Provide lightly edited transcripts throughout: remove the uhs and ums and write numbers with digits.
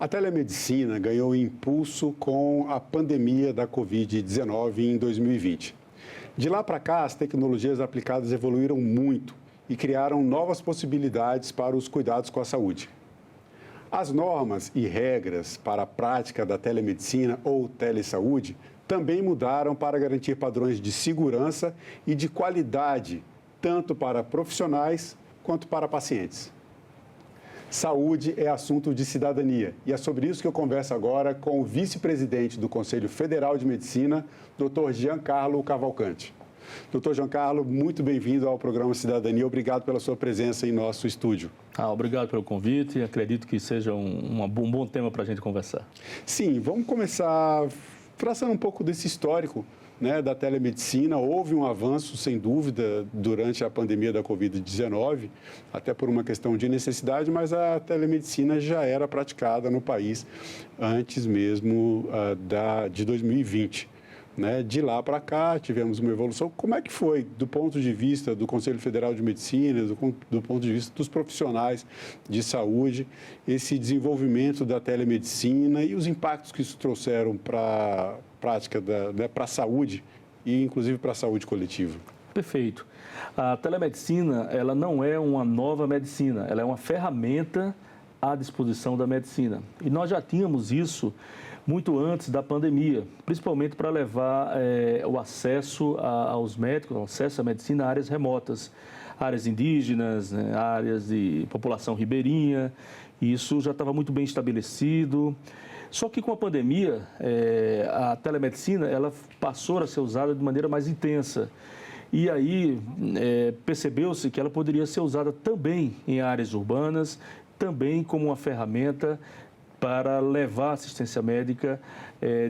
A telemedicina ganhou impulso com a pandemia da Covid-19 em 2020. De lá para cá, as tecnologias aplicadas evoluíram muito e criaram novas possibilidades para os cuidados com a saúde. As normas e regras para a prática da telemedicina ou telesaúde também mudaram para garantir padrões de segurança e de qualidade, tanto para profissionais quanto para pacientes. Saúde é assunto de cidadania e é sobre isso que eu converso agora com o vice-presidente do Conselho Federal de Medicina, Dr. Giancarlo Cavalcanti. Dr. Giancarlo, muito bem-vindo ao programa Cidadania. Obrigado pela sua presença em nosso estúdio. Obrigado pelo convite. Acredito que seja um bom tema para a gente conversar. Sim, vamos começar traçando um pouco desse histórico, né, da telemedicina. Houve um avanço, sem dúvida, durante a pandemia da Covid-19, até por uma questão de necessidade, mas a telemedicina já era praticada no país antes mesmo de 2020. Né? De lá para cá, tivemos uma evolução. Como é que foi, do ponto de vista do Conselho Federal de Medicina, do ponto de vista dos profissionais de saúde, esse desenvolvimento da telemedicina e os impactos que isso trouxeram para a prática, para a saúde e, inclusive, para a saúde coletiva? Perfeito. A telemedicina, ela não é uma nova medicina, ela é uma ferramenta à disposição da medicina. E nós já tínhamos isso muito antes da pandemia, principalmente para levar o acesso aos médicos, o acesso à medicina a áreas remotas, áreas indígenas, né, áreas de população ribeirinha. Isso já estava muito bem estabelecido. Só que com a pandemia, a telemedicina ela passou a ser usada de maneira mais intensa. E aí percebeu-se que ela poderia ser usada também em áreas urbanas, também como uma ferramenta para levar assistência médica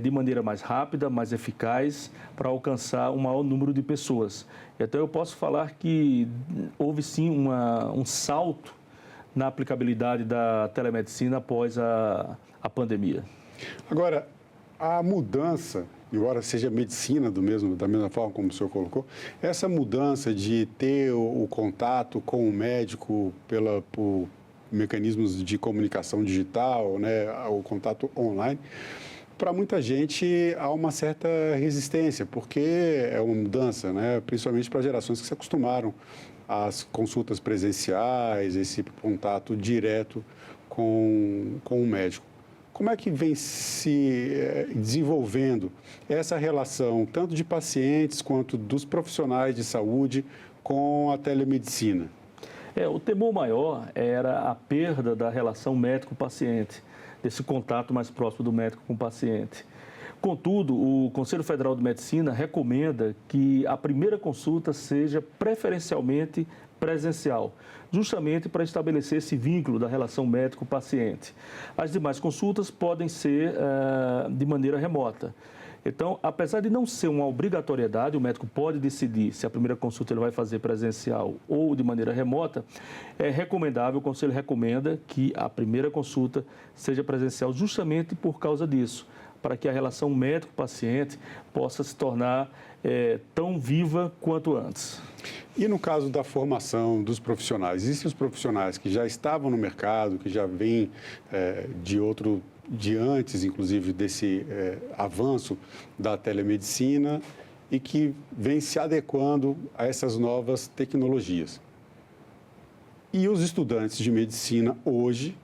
de maneira mais rápida, mais eficaz, para alcançar um maior número de pessoas. Então, eu posso falar que houve sim um salto na aplicabilidade da telemedicina após a pandemia. Agora, a mudança, embora seja medicina da mesma forma como o senhor colocou, essa mudança de ter o contato com o médico por mecanismos de comunicação digital, né, o contato online, para muita gente há uma certa resistência, porque é uma mudança, né, principalmente para gerações que se acostumaram às consultas presenciais, esse contato direto com o médico. Como é que vem se desenvolvendo essa relação, tanto de pacientes quanto dos profissionais de saúde, com a telemedicina? O temor maior era a perda da relação médico-paciente, desse contato mais próximo do médico com o paciente. Contudo, o Conselho Federal de Medicina recomenda que a primeira consulta seja preferencialmente presencial, justamente para estabelecer esse vínculo da relação médico-paciente. As demais consultas podem ser de maneira remota. Então, apesar de não ser uma obrigatoriedade, o médico pode decidir se a primeira consulta ele vai fazer presencial ou de maneira remota, é recomendável, o conselho recomenda que a primeira consulta seja presencial justamente por causa disso, para que a relação médico-paciente possa se tornar tão viva quanto antes. E no caso da formação dos profissionais, existem os profissionais que já estavam no mercado, que já vêm de antes, inclusive, desse avanço da telemedicina e que vem se adequando a essas novas tecnologias. E os estudantes de medicina hoje,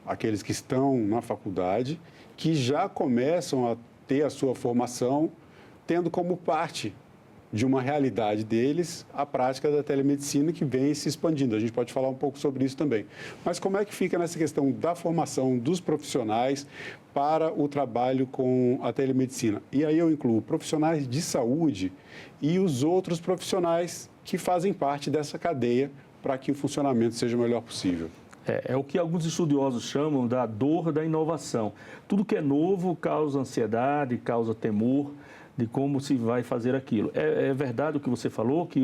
aqueles que estão na faculdade, que já começam a ter a sua formação tendo como parte de uma realidade deles a prática da telemedicina que vem se expandindo. A gente pode falar um pouco sobre isso também. Mas como é que fica nessa questão da formação dos profissionais para o trabalho com a telemedicina? E aí eu incluo profissionais de saúde e os outros profissionais que fazem parte dessa cadeia para que o funcionamento seja o melhor possível. É o que alguns estudiosos chamam da dor da inovação. Tudo que é novo causa ansiedade, causa temor. de como se vai fazer aquilo. É verdade o que você falou, que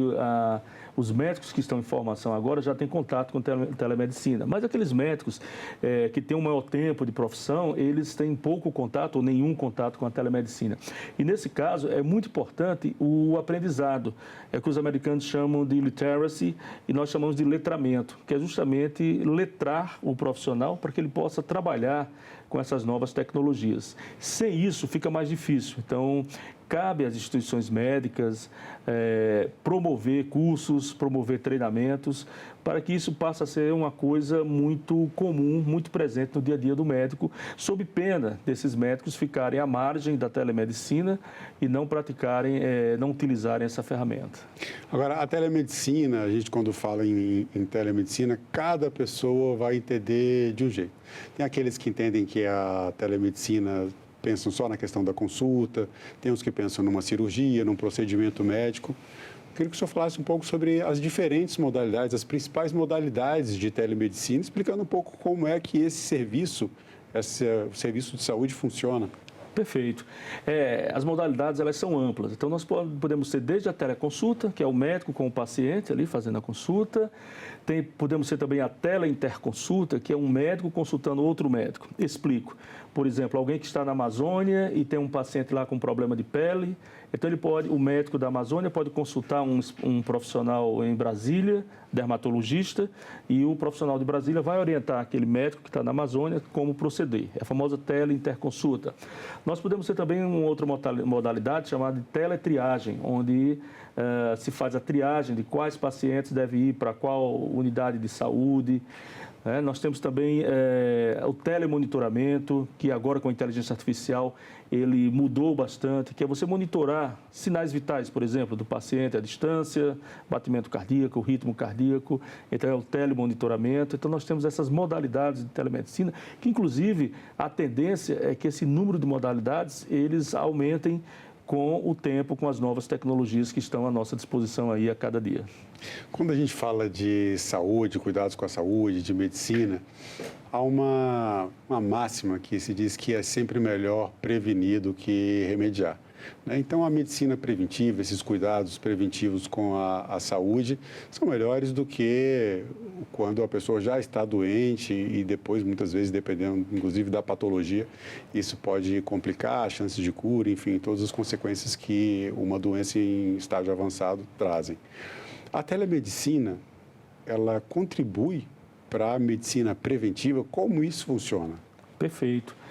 os médicos que estão em formação agora já têm contato com telemedicina, mas aqueles médicos que têm um maior tempo de profissão, eles têm pouco contato ou nenhum contato com a telemedicina. E nesse caso é muito importante o aprendizado, é o que os americanos chamam de literacy e nós chamamos de letramento, que é justamente letrar o profissional para que ele possa trabalhar com essas novas tecnologias. Sem isso, fica mais difícil. Então, cabe às instituições médicas promover cursos, promover treinamentos, para que isso passe a ser uma coisa muito comum, muito presente no dia a dia do médico, sob pena desses médicos ficarem à margem da telemedicina e não praticarem, não utilizarem essa ferramenta. Agora, a telemedicina, a gente quando fala em telemedicina, cada pessoa vai entender de um jeito. Tem aqueles que entendem que a telemedicina pensam só na questão da consulta, tem os que pensam numa cirurgia, num procedimento médico. Eu queria que o senhor falasse um pouco sobre as diferentes modalidades, as principais modalidades de telemedicina, explicando um pouco como é que esse serviço de saúde funciona. Perfeito. As modalidades, elas são amplas. Então, nós podemos ter desde a teleconsulta, que é o médico com o paciente ali fazendo a consulta. Podemos ter também a teleinterconsulta, que é um médico consultando outro médico. Explico. Por exemplo, alguém que está na Amazônia e tem um paciente lá com problema de pele. Então, o médico da Amazônia pode consultar um profissional em Brasília, dermatologista, e o profissional de Brasília vai orientar aquele médico que está na Amazônia como proceder. É a famosa teleinterconsulta. Nós podemos ter também uma outra modalidade chamada de teletriagem, onde se faz a triagem de quais pacientes devem ir para qual unidade de saúde. Nós temos também o telemonitoramento, que agora com a inteligência artificial ele mudou bastante, que é você monitorar sinais vitais, por exemplo, do paciente à distância, batimento cardíaco, ritmo cardíaco, então é o telemonitoramento. Então nós temos essas modalidades de telemedicina, que inclusive a tendência é que esse número de modalidades eles aumentem com o tempo, com as novas tecnologias que estão à nossa disposição aí a cada dia. Quando a gente fala de saúde, cuidados com a saúde, de medicina, há uma máxima que se diz que é sempre melhor prevenir do que remediar. Então, a medicina preventiva, esses cuidados preventivos com a saúde, são melhores do que quando a pessoa já está doente e depois, muitas vezes, dependendo, inclusive, da patologia, isso pode complicar as chances de cura, enfim, todas as consequências que uma doença em estágio avançado trazem. A telemedicina, ela contribui para a medicina preventiva? Como isso funciona? Perfeito.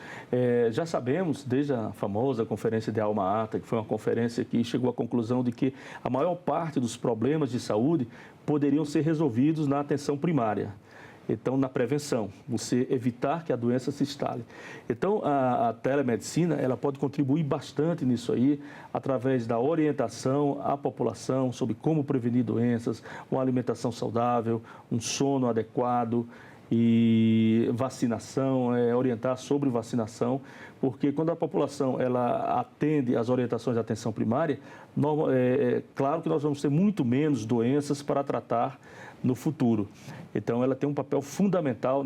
Já sabemos, desde a famosa conferência de Alma-Ata, que foi uma conferência que chegou à conclusão de que a maior parte dos problemas de saúde poderiam ser resolvidos na atenção primária. Então, na prevenção, você evitar que a doença se instale. Então, a telemedicina, ela pode contribuir bastante nisso aí, através da orientação à população sobre como prevenir doenças, uma alimentação saudável, um sono adequado, e vacinação, orientar sobre vacinação, porque quando a população ela atende às orientações da atenção primária, claro que nós vamos ter muito menos doenças para tratar no futuro. Então, ela tem um papel fundamental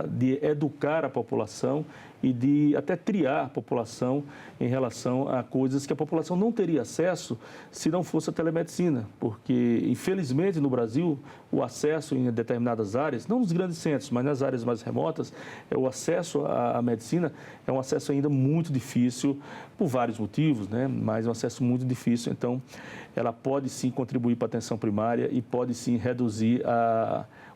de educar a população e de até triar a população em relação a coisas que a população não teria acesso se não fosse a telemedicina, porque, infelizmente, no Brasil, o acesso em determinadas áreas, não nos grandes centros, mas nas áreas mais remotas, o acesso à medicina é um acesso ainda muito difícil, por vários motivos, mas é um acesso muito difícil. Então, ela pode sim contribuir para a atenção primária e pode sim reduzir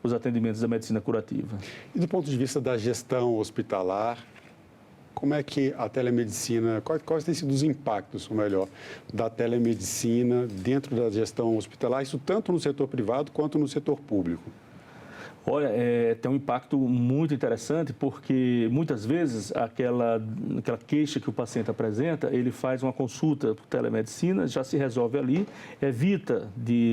os atendimentos da medicina curativa. E do ponto de vista da gestão hospitalar, como é que a telemedicina, quais têm sido os impactos, ou melhor, da telemedicina dentro da gestão hospitalar, isso tanto no setor privado quanto no setor público? Olha, tem um impacto muito interessante, porque muitas vezes aquela queixa que o paciente apresenta, ele faz uma consulta por telemedicina, já se resolve ali, evita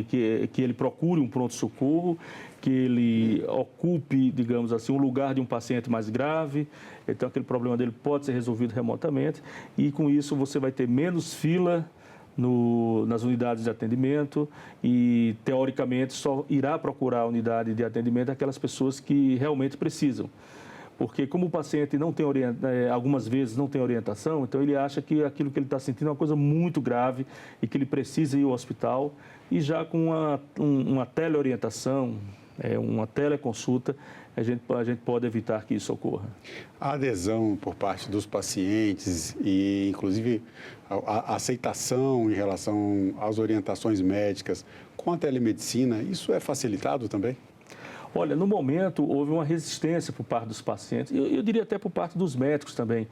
que ele procure um pronto-socorro, que ele ocupe, digamos assim, um lugar de um paciente mais grave, então aquele problema dele pode ser resolvido remotamente e com isso você vai ter menos fila nas unidades de atendimento e, teoricamente, só irá procurar a unidade de atendimento aquelas pessoas que realmente precisam. Porque como o paciente não tem algumas vezes não tem orientação, então ele acha que aquilo que ele está sentindo é uma coisa muito grave e que ele precisa ir ao hospital. E já com uma teleorientação, uma teleconsulta, a gente pode evitar que isso ocorra. A adesão por parte dos pacientes e, inclusive, a aceitação em relação às orientações médicas com a telemedicina, isso é facilitado também? Olha, no momento houve uma resistência por parte dos pacientes, eu diria até por parte dos médicos também,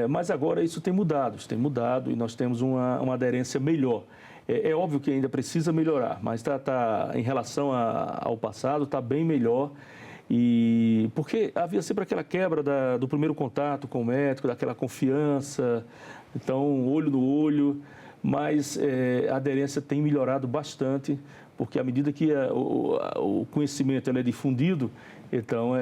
mas agora isso tem mudado e nós temos uma aderência melhor. É óbvio que ainda precisa melhorar, mas em relação ao passado está bem melhor. E porque havia sempre aquela quebra do primeiro contato com o médico, daquela confiança, então olho no olho, mas a aderência tem melhorado bastante, porque à medida que o conhecimento é difundido, então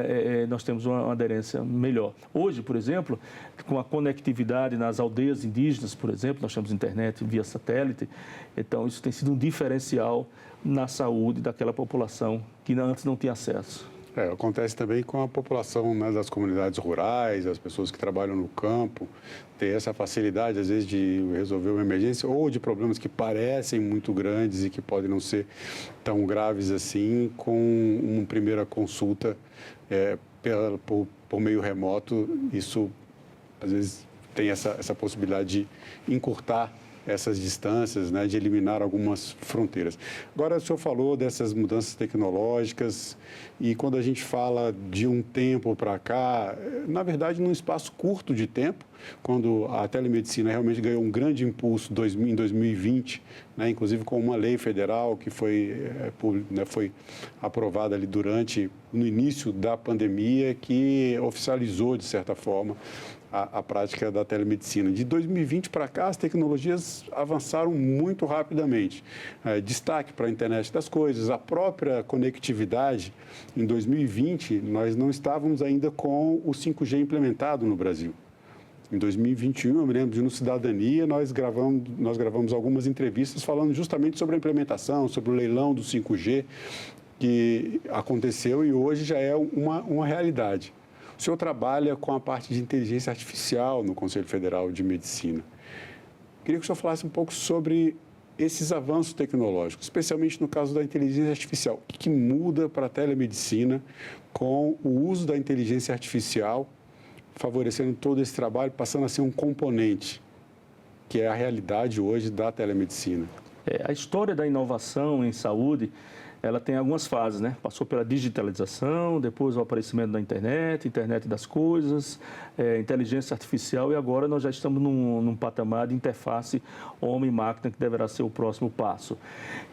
nós temos uma aderência melhor. Hoje, por exemplo, com a conectividade nas aldeias indígenas, por exemplo, nós temos internet via satélite, então isso tem sido um diferencial na saúde daquela população que antes não tinha acesso. Acontece também com a população, né, das comunidades rurais, as pessoas que trabalham no campo, ter essa facilidade, às vezes, de resolver uma emergência ou de problemas que parecem muito grandes e que podem não ser tão graves assim, com uma primeira consulta por meio remoto. Isso, às vezes, tem essa possibilidade de encurtar essas distâncias, né, de eliminar algumas fronteiras. Agora, o senhor falou dessas mudanças tecnológicas e quando a gente fala de um tempo para cá, na verdade, num espaço curto de tempo, quando a telemedicina realmente ganhou um grande impulso em 2020, né, inclusive com uma lei federal que foi aprovada ali no início da pandemia, que oficializou, de certa forma, a prática da telemedicina. De 2020 para cá, as tecnologias avançaram muito rapidamente. Destaque para a internet das coisas, a própria conectividade. Em 2020, nós não estávamos ainda com o 5G implementado no Brasil. Em 2021, eu me lembro de no Cidadania, nós gravamos algumas entrevistas falando justamente sobre a implementação, sobre o leilão do 5G que aconteceu e hoje já é uma realidade. O senhor trabalha com a parte de inteligência artificial no Conselho Federal de Medicina. Queria que o senhor falasse um pouco sobre esses avanços tecnológicos, especialmente no caso da inteligência artificial. O que muda para a telemedicina com o uso da inteligência artificial, favorecendo todo esse trabalho, passando a ser um componente, que é a realidade hoje da telemedicina? A história da inovação em saúde, ela tem algumas fases, né? Passou pela digitalização, depois o aparecimento da internet das coisas, inteligência artificial e agora nós já estamos num patamar de interface homem-máquina que deverá ser o próximo passo.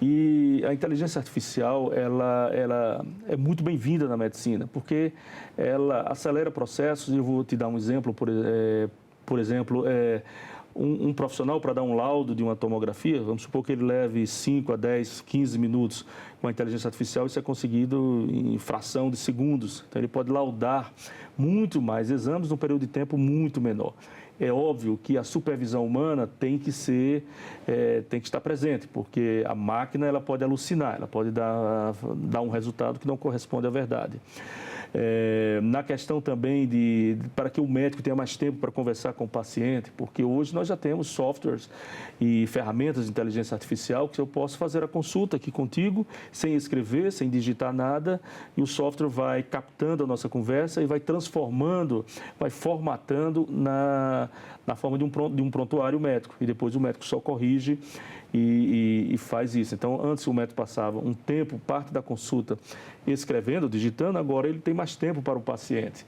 E a inteligência artificial, ela é muito bem-vinda na medicina, porque ela acelera processos, e eu vou te dar um exemplo, por exemplo, um profissional para dar um laudo de uma tomografia, vamos supor que ele leve 5 a 10, 15 minutos com a inteligência artificial, isso é conseguido em fração de segundos. Então, ele pode laudar muito mais exames num período de tempo muito menor. É óbvio que a supervisão humana tem que estar presente, porque a máquina ela pode alucinar, ela pode dar um resultado que não corresponde à verdade. Na questão também para que o médico tenha mais tempo para conversar com o paciente, porque hoje nós já temos softwares e ferramentas de inteligência artificial que eu posso fazer a consulta aqui contigo, sem escrever, sem digitar nada, e o software vai captando a nossa conversa e vai transformando, vai formatando na forma de um prontuário médico, e depois o médico só corrige e faz isso. Então, antes o médico passava um tempo, parte da consulta, escrevendo, digitando, agora ele tem mais tempo para o paciente.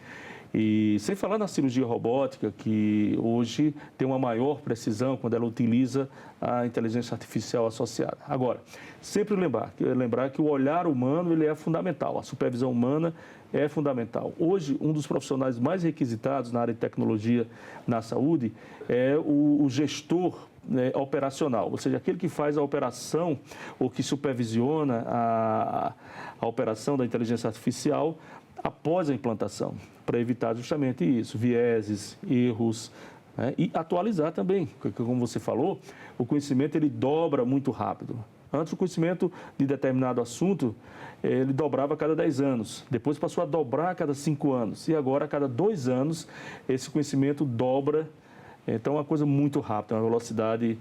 E sem falar na cirurgia robótica, que hoje tem uma maior precisão quando ela utiliza a inteligência artificial associada. Agora, sempre lembrar que o olhar humano ele é fundamental, a supervisão humana é fundamental. Hoje, um dos profissionais mais requisitados na área de tecnologia na saúde é o gestor operacional, ou seja, aquele que faz a operação ou que supervisiona a operação da inteligência artificial após a implantação, para evitar justamente isso, vieses, erros, né? E atualizar também, porque como você falou, o conhecimento ele dobra muito rápido. Antes, o conhecimento de determinado assunto, ele dobrava a cada 10 anos. Depois passou a dobrar a cada 5 anos. E agora, a cada 2 anos, esse conhecimento dobra. Então, é uma coisa muito rápida, uma velocidade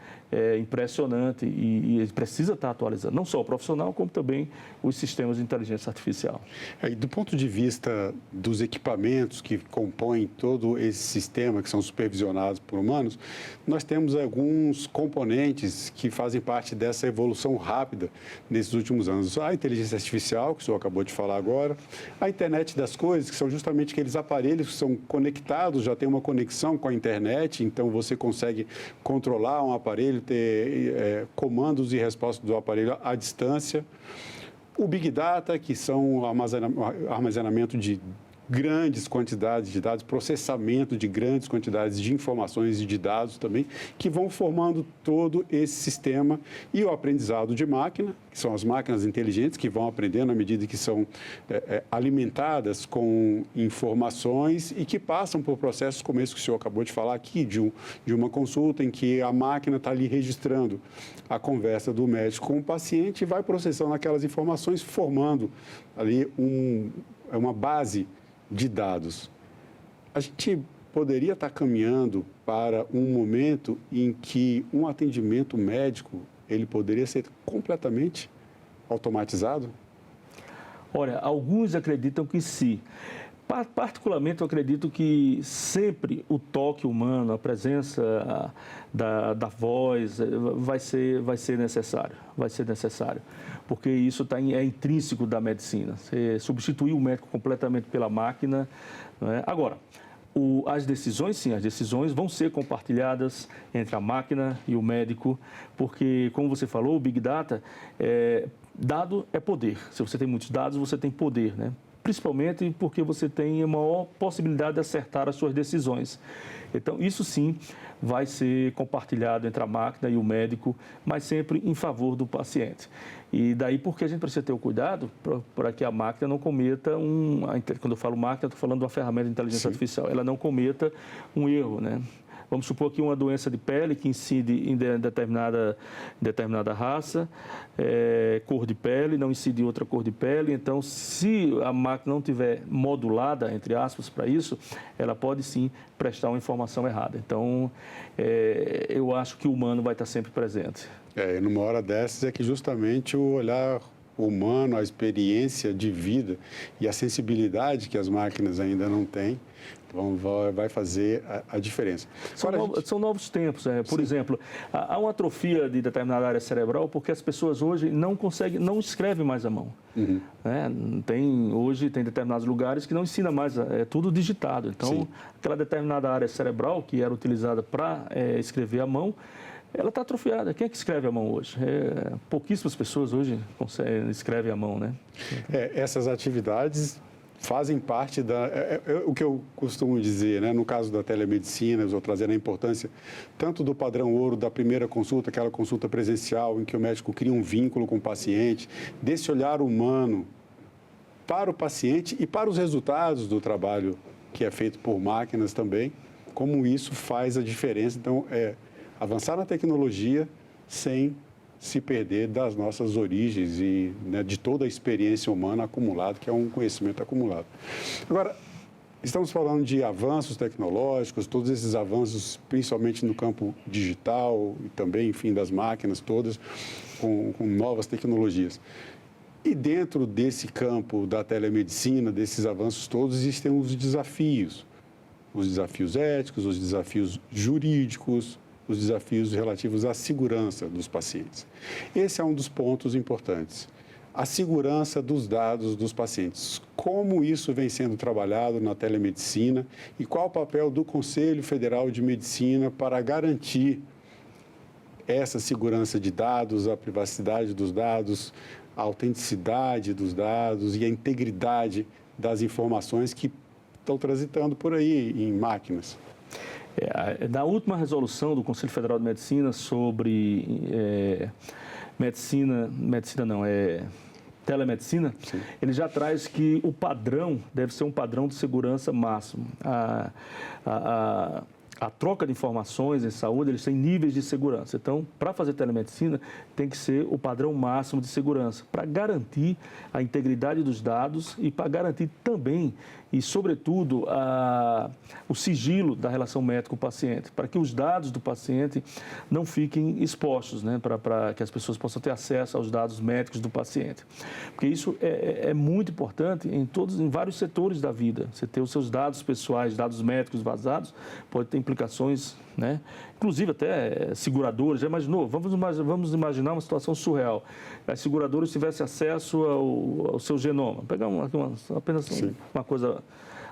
impressionante e precisa estar atualizando, não só o profissional, como também os sistemas de inteligência artificial. E do ponto de vista dos equipamentos que compõem todo esse sistema, que são supervisionados por humanos, nós temos alguns componentes que fazem parte dessa evolução rápida nesses últimos anos. A inteligência artificial, que o senhor acabou de falar agora, a internet das coisas, que são justamente aqueles aparelhos que são conectados, já tem uma conexão com a internet, então você consegue controlar um aparelho, ter comandos e respostas do aparelho à distância. O Big Data, que são armazenamento de grandes quantidades de dados, processamento de grandes quantidades de informações e de dados também, que vão formando todo esse sistema, e o aprendizado de máquina, que são as máquinas inteligentes, que vão aprendendo à medida que são alimentadas com informações e que passam por processos como esse que o senhor acabou de falar aqui, de uma consulta em que a máquina está ali registrando a conversa do médico com o paciente e vai processando aquelas informações, formando ali uma base de dados. A gente poderia estar caminhando para um momento em que um atendimento médico ele poderia ser completamente automatizado? Olha, alguns acreditam que sim. Particularmente, eu acredito que sempre o toque humano, a presença da voz vai ser necessário. Vai ser necessário, porque isso é intrínseco da medicina. Você substituir o médico completamente pela máquina, não é? Agora, as decisões, sim, as decisões vão ser compartilhadas entre a máquina e o médico, porque, como você falou, o Big Data, dado é poder. Se você tem muitos dados, você tem poder, né? Principalmente porque você tem a maior possibilidade de acertar as suas decisões. Então, isso sim vai ser compartilhado entre a máquina e o médico, mas sempre em favor do paciente. E daí porque a gente precisa ter o cuidado para que a máquina não cometa quando eu falo máquina, estou falando de uma ferramenta de inteligência artificial, ela não cometa um erro, né? Vamos supor que uma doença de pele que incide em determinada raça, cor de pele, não incide em outra cor de pele. Então, se a máquina não estiver modulada, entre aspas, para isso, ela pode sim prestar uma informação errada. Então, eu acho que o humano vai estar sempre presente. Numa hora dessas é que justamente o olhar humano, a experiência de vida e a sensibilidade que as máquinas ainda não têm, vai fazer a diferença. São novos tempos. Por exemplo, há uma atrofia de determinada área cerebral porque as pessoas hoje não escrevem mais à mão. Uhum. Hoje tem determinados lugares que não ensina mais, é tudo digitado. Então, aquela determinada área cerebral que era utilizada para escrever à mão, ela está atrofiada. Quem é que escreve à mão hoje? Pouquíssimas pessoas hoje escrevem à mão, né? Essas atividades fazem parte o que eu costumo dizer, né? No caso da telemedicina, eu vou trazer a importância tanto do padrão ouro da primeira consulta, aquela consulta presencial em que o médico cria um vínculo com o paciente, desse olhar humano para o paciente e para os resultados do trabalho que é feito por máquinas também, como isso faz a diferença. Então, avançar na tecnologia sem se perder das nossas origens e, né, de toda a experiência humana acumulada, que é um conhecimento acumulado. Agora, estamos falando de avanços tecnológicos, todos esses avanços, principalmente no campo digital e também, enfim, das máquinas todas, com novas tecnologias. E dentro desse campo da telemedicina, desses avanços todos, existem os desafios éticos, os desafios jurídicos, os desafios relativos à segurança dos pacientes. Esse é um dos pontos importantes. A segurança dos dados dos pacientes. Como isso vem sendo trabalhado na telemedicina e qual o papel do Conselho Federal de Medicina para garantir essa segurança de dados, a privacidade dos dados, a autenticidade dos dados e a integridade das informações que estão transitando por aí em máquinas. Na última resolução do Conselho Federal de Medicina sobre telemedicina, sim, ele já traz que o padrão deve ser um padrão de segurança máximo. a troca de informações em saúde, eles têm níveis de segurança. Então, para fazer telemedicina, tem que ser o padrão máximo de segurança, para garantir a integridade dos dados e para garantir também e, sobretudo, o sigilo da relação médico-paciente, para que os dados do paciente não fiquem expostos, né, para que as pessoas possam ter acesso aos dados médicos do paciente. Porque isso é muito importante em vários setores da vida. Você ter os seus dados pessoais, dados médicos vazados, pode ter implicações, né? Inclusive até seguradoras. Já imaginou? Vamos imaginar uma situação surreal. As seguradoras tivessem acesso ao seu genoma. Pegar apenas uma coisa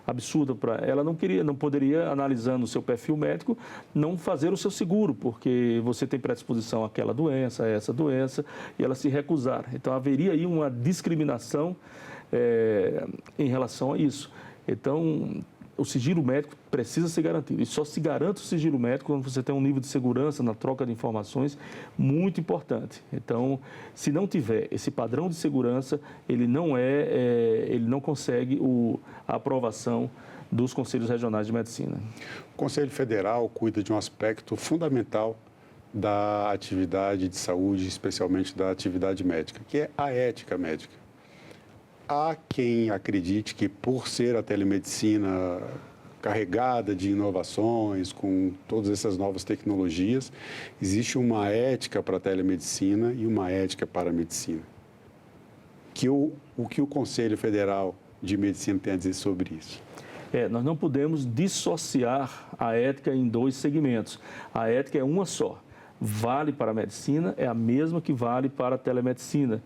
absurda para ela, não poderia, analisando o seu perfil médico, não fazer o seu seguro, porque você tem predisposição àquela doença, a essa doença, e ela se recusar. Então haveria aí uma discriminação em relação a isso. Então, o sigilo médico precisa ser garantido. E só se garante o sigilo médico quando você tem um nível de segurança na troca de informações muito importante. Então, se não tiver esse padrão de segurança, ele não consegue a aprovação dos conselhos regionais de medicina. O Conselho Federal cuida de um aspecto fundamental da atividade de saúde, especialmente da atividade médica, que é a ética médica. Há quem acredite que, por ser a telemedicina carregada de inovações, com todas essas novas tecnologias, existe uma ética para a telemedicina e uma ética para a medicina. O que o Conselho Federal de Medicina tem a dizer sobre isso? Nós não podemos dissociar a ética em dois segmentos. A ética é uma só. Vale para a medicina, é a mesma que vale para a telemedicina.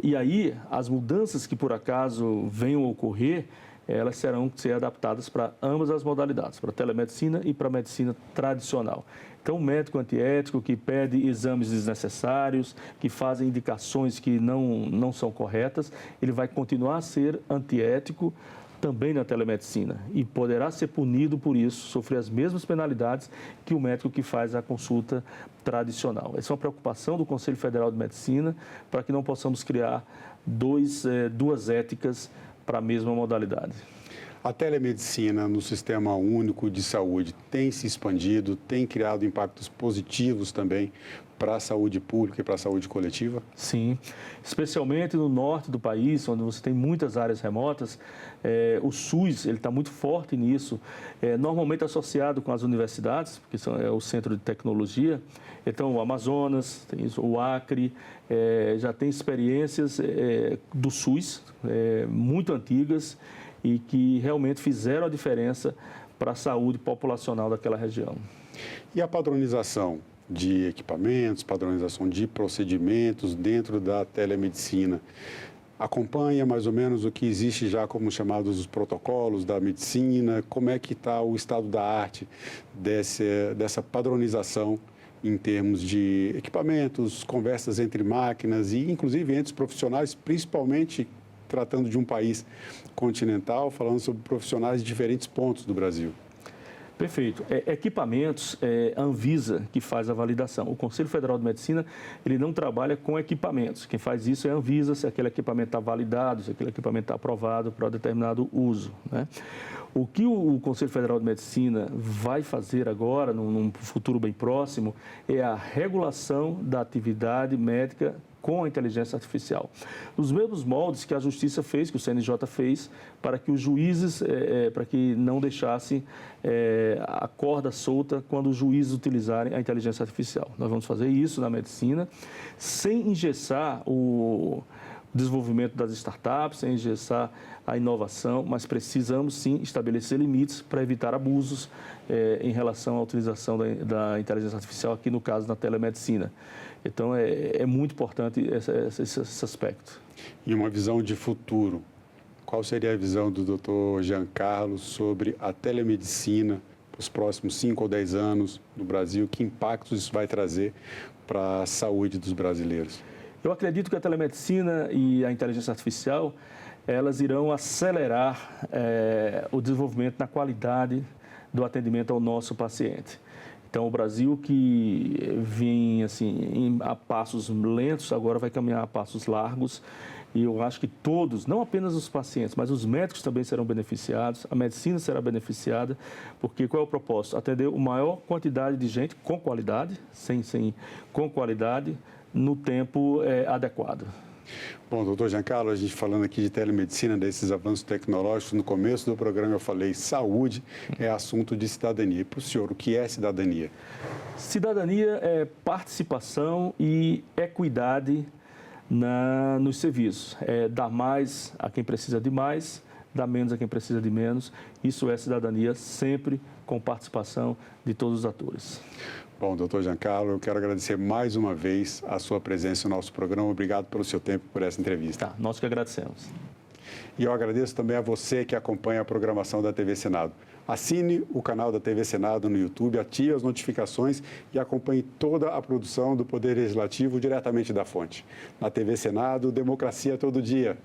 E aí, as mudanças que por acaso venham a ocorrer, elas terão que ser adaptadas para ambas as modalidades, para a telemedicina e para a medicina tradicional. Então, o médico antiético que pede exames desnecessários, que fazem indicações que não são corretas, ele vai continuar a ser antiético também na telemedicina e poderá ser punido por isso, sofrer as mesmas penalidades que o médico que faz a consulta tradicional. Essa é uma preocupação do Conselho Federal de Medicina para que não possamos criar duas éticas para a mesma modalidade. A telemedicina no Sistema Único de Saúde tem se expandido, tem criado impactos positivos também para a saúde pública e para a saúde coletiva? Sim, especialmente no norte do país, onde você tem muitas áreas remotas, o SUS está muito forte nisso, normalmente associado com as universidades, porque é o centro de tecnologia. Então, o Amazonas, tem o Acre, já tem experiências do SUS muito antigas e que realmente fizeram a diferença para a saúde populacional daquela região. E a padronização de equipamentos, padronização de procedimentos dentro da telemedicina acompanha mais ou menos o que existe já como chamados os protocolos da medicina? Como é que está o estado da arte dessa padronização em termos de equipamentos, conversas entre máquinas e inclusive entre os profissionais, principalmente tratando de um país continental, falando sobre profissionais de diferentes pontos do Brasil? Perfeito. Equipamentos, a Anvisa que faz a validação. O Conselho Federal de Medicina, ele não trabalha com equipamentos. Quem faz isso é a Anvisa, se aquele equipamento está validado, se aquele equipamento está aprovado para determinado uso, né? O que o Conselho Federal de Medicina vai fazer agora, num futuro bem próximo, é a regulação da atividade médica com a inteligência artificial. Nos mesmos moldes que a Justiça fez, que o CNJ fez, para que os juízes, para que não deixassem a corda solta quando os juízes utilizarem a inteligência artificial. Nós vamos fazer isso na medicina, sem engessar o desenvolvimento das startups, sem engessar a inovação, mas precisamos sim estabelecer limites para evitar abusos em relação à utilização da inteligência artificial, aqui no caso da telemedicina. Então, é muito importante esse aspecto. E uma visão de futuro, qual seria a visão do Dr. Jean Carlos sobre a telemedicina para os próximos 5 ou 10 anos no Brasil? Que impactos isso vai trazer para a saúde dos brasileiros? Eu acredito que a telemedicina e a inteligência artificial, elas irão acelerar o desenvolvimento na qualidade do atendimento ao nosso paciente. Então, o Brasil, que vem assim, a passos lentos, agora vai caminhar a passos largos E eu acho que todos, não apenas os pacientes, mas os médicos também serão beneficiados, a medicina será beneficiada, porque qual é o propósito? Atender a maior quantidade de gente com qualidade, com qualidade, no tempo adequado. Bom, doutor Giancarlo, a gente falando aqui de telemedicina, desses avanços tecnológicos, no começo do programa eu falei saúde é assunto de cidadania. E para o senhor, o que é cidadania? Cidadania é participação e equidade nos serviços. É dar mais a quem precisa de mais, dar menos a quem precisa de menos. Isso é cidadania, sempre com participação de todos os atores. Bom, doutor Giancarlo, eu quero agradecer mais uma vez a sua presença no nosso programa. Obrigado pelo seu tempo, por essa entrevista. Tá, nós que agradecemos. E eu agradeço também a você que acompanha a programação da TV Senado. Assine o canal da TV Senado no YouTube, ative as notificações e acompanhe toda a produção do Poder Legislativo diretamente da fonte. Na TV Senado, democracia todo dia.